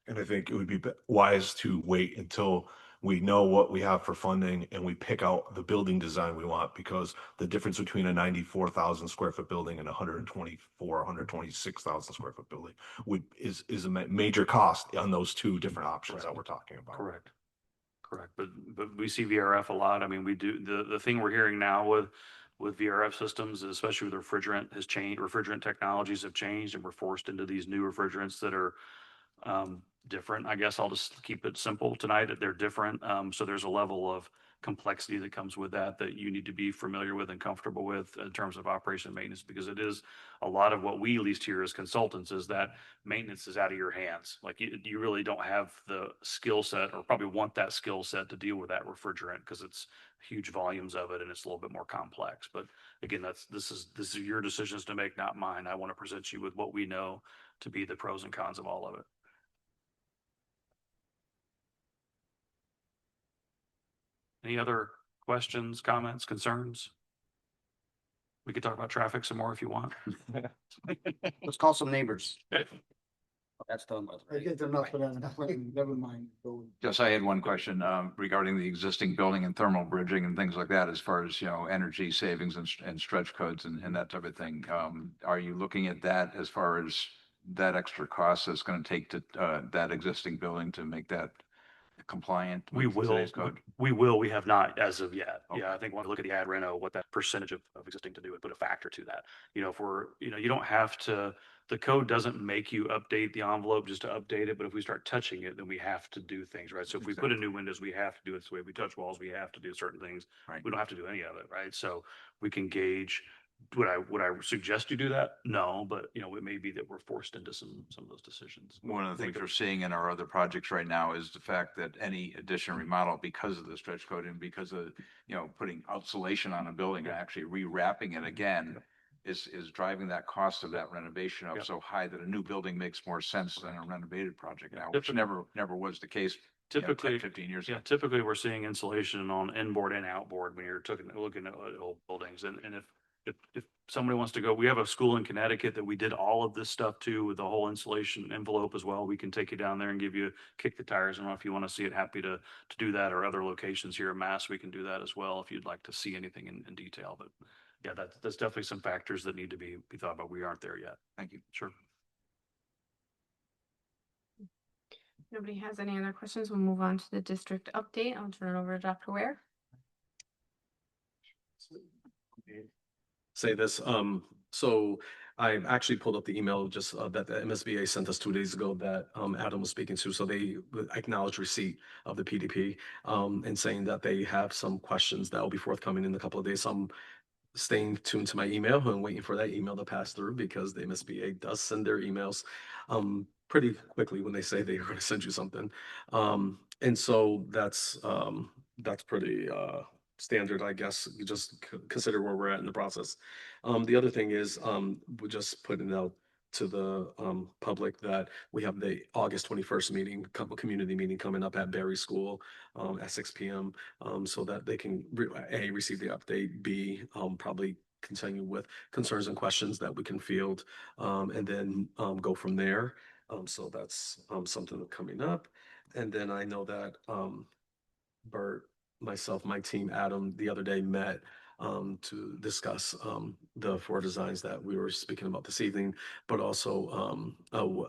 And I think it would be wise to wait until we know what we have for funding and we pick out the building design we want, because the difference between a 94,000 square foot building and 124, 126,000 square foot building is a major cost on those two different options that we're talking about. Correct. But we see VRF a lot. I mean, we do the thing we're hearing now with VRF systems, especially with refrigerant has changed. Refrigerant technologies have changed, and we're forced into these new refrigerants that are different. I guess I'll just keep it simple tonight, that they're different. So there's a level of complexity that comes with that you need to be familiar with and comfortable with in terms of operation and maintenance, because it is a lot of what we at least hear as consultants is that maintenance is out of your hands. Like you really don't have the skill set, or probably want that skill set to deal with that refrigerant, because it's huge volumes of it and it's a little bit more complex. But again, this is your decisions to make, not mine. I want to present you with what we know to be the pros and cons of all of it. Any other questions, comments, concerns? We could talk about traffic some more if you want. Let's call some neighbors. That's done. I get enough of that. Never mind. Yes, I had one question regarding the existing building and thermal bridging and things like that, as far as, you know, energy savings and stretch codes and that type of thing. Are you looking at that as far as that extra cost that's going to take to that existing building to make that compliant We with will. today's code? We have not as of yet. Okay. Yeah, I think when we look at the ad reno, what that percentage of existing to do, it put a factor to that. You know, if we're, you know, you don't have to, the code doesn't make you update the envelope just to update it, but if we start touching it, then we have to do things, right? So if we put in new windows, we have to do it this way. If we touch walls, we have to do certain things. Right. We don't have to do any of it, right? So we can gauge. Would I suggest you do that? No, but you know, it may be that we're forced into some of those decisions. One of the things we're seeing in our other projects right now is the fact that any addition or remodel, because of the stretch code and because of, you know, putting insulation on a building and actually rewrapping it again, is driving that cost of that renovation up so high that a new building makes more sense than a renovated project now, which never was the case. Typically, 10, 15 years ago. Typically we're seeing insulation on inboard and outboard when you're looking at old buildings. And if somebody wants to go, we have a school in Connecticut that we did all of this stuff to, with the whole insulation envelope as well. We can take you down there and kick the tires. I don't know if you want to see it, happy to do that, or other locations here in Mass, we can do that as well if you'd like to see anything in detail. But yeah, that's definitely some factors that need to be thought about. We aren't there yet. Thank you. Sure. Nobody has any other questions? We'll move on to the district update. I'll turn it over to Dr. Ware. Say this. So I actually pulled up the email just that the MSBA sent us 2 days ago that Adam was speaking to. So they acknowledged receipt of the PDP and saying that they have some questions that will be forthcoming in a couple of days. So I'm staying tuned to my email and waiting for that email to pass through, because the MSBA does send their emails pretty quickly when they say they're going to send you something. And so that's pretty standard, I guess. You just consider where we're at in the process. The other thing is we're just putting it out to the public that we have the August 21st meeting, community meeting coming up at Berry School at 6 p.m. So that they can A, receive the update, B, probably continue with concerns and questions that we can field, and then go from there. So that's something that's coming up. And then I know that Bert, myself, my team, Adam, the other day met to discuss the 4 designs that we were speaking about this evening, but also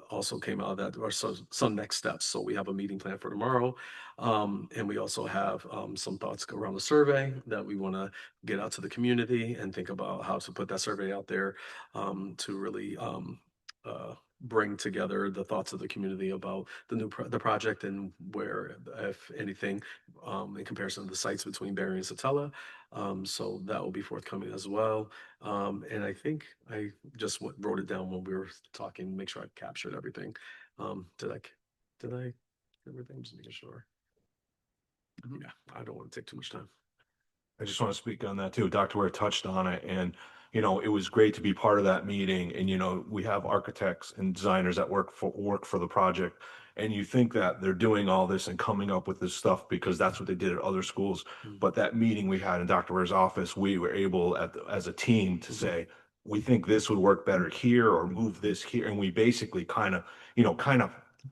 also came out of that there are some next steps. So we have a meeting planned for tomorrow, and we also have some thoughts around the survey that we want to get out to the community and think about how to put that survey out there to really bring together the thoughts of the community about the project and where, if anything, in comparison to the sites between Berry and Satella. So that will be forthcoming as well. And I think I just wrote it down when we were talking, make sure I captured everything. Did I everything? Just making sure. Yeah, I don't want to take too much time. I just want to speak on that too. Dr. Ware touched on it and, you know, it was great to be part of that meeting. And, you know, we have architects and designers that work for the project. And you think that they're doing all this and coming up with this stuff because that's what they did at other schools. But that meeting we had in Dr. Ware's office, we were able as a team to say, we think this would work better here or move this here. And we basically kind of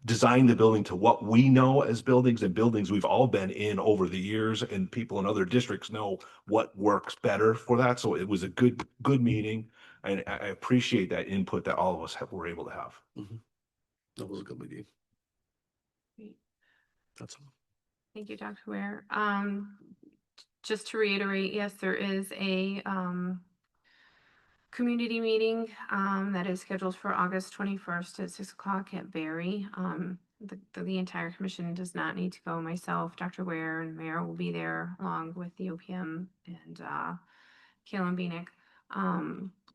design the building to what we know as buildings and buildings we've all been in over the years, and people in other districts know what works better for that. So it was a good meeting, and I appreciate that input that all of us were able to have. That was a good meeting. Great. That's all. Thank you, Dr. Ware. Just to reiterate, yes, there is a community meeting that is scheduled for August 21st at 6 o'clock at Barry. The entire commission does not need to go. Myself, Dr. Ware, and Mayor will be there along with the OPM and Kaylin Beanick.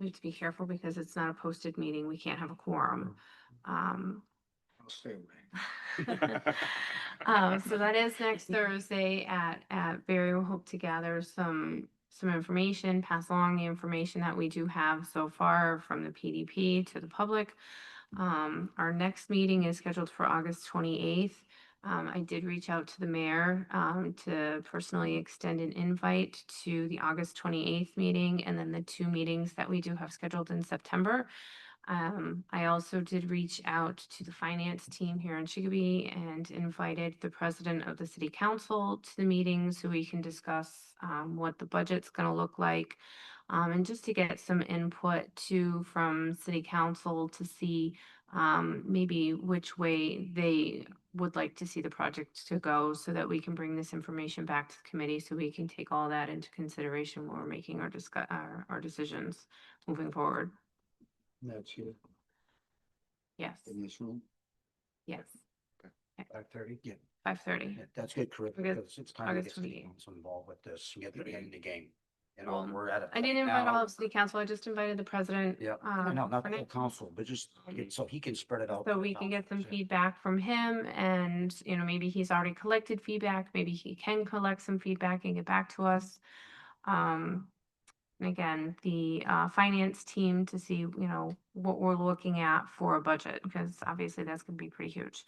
We have to be careful because it's not a posted meeting. We can't have a quorum. I'll stay away. So that is next Thursday at Barry. We'll hope to gather some information, pass along the information that we do have so far from the PDP to the public. Our next meeting is scheduled for August 28th. I did reach out to the mayor to personally extend an invite to the August 28th meeting and then the 2 meetings that we do have scheduled in September. I also did reach out to the finance team here in Chicopee and invited the president of the city council to the meeting so we can discuss what the budget's going to look like, and just to get some input too from city council to see maybe which way they would like to see the project to go so that we can bring this information back to the committee so we can take all that into consideration when we're making our decisions moving forward. That's here Yes, in this room. yes, 5:30? Yeah. 5:30. Yeah, that's good, Corinne, August- because it's time to August get city 28th. council involved with this, and get the end of the game. You know, Well, we're at it. I didn't invite all of city council. I just invited the president. Yeah, no, not for the whole next- council, but just so he can spread it out. So we can get some feedback from him and, maybe he's already collected feedback. Maybe he can collect some feedback and get back to us. And again, the finance team to see, what we're looking at for a budget, because obviously that's going to be pretty huge.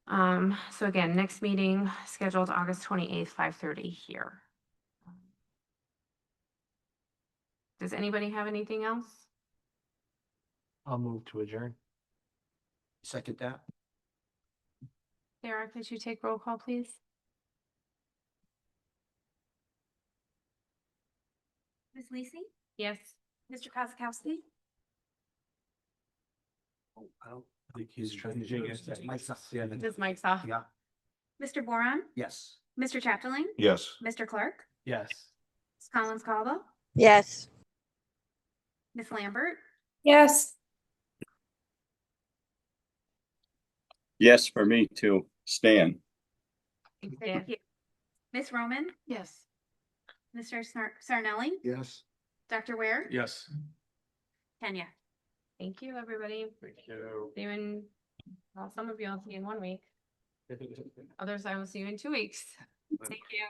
So again, next meeting scheduled August 28th, 5:30 here. Does anybody have anything else? I'll move to adjourn. Second that? Sarah, could you take roll call, please? Ms. Lisi, Yes. Mr. Kozakowski, Oh, I don't. I think he's trying to That's Mike's not- yeah, His mic's off. Yeah, Mr. Boron, yes. Mr. Chapdelaine, Yes. Mr. Clark, Yes. Ms. Collins Caldwell, Yes. Ms. Lambert, Yes. Yes, for me too. Stan. thank you. Ms. Roman, Yes. Mr. Sarnelli, Yes. Dr. Ware, Yes. Kenya. Thank you, everybody. Thank you. See you in, well, some of you I'll see in 1 week. Others I will see you in 2 weeks. Thank you.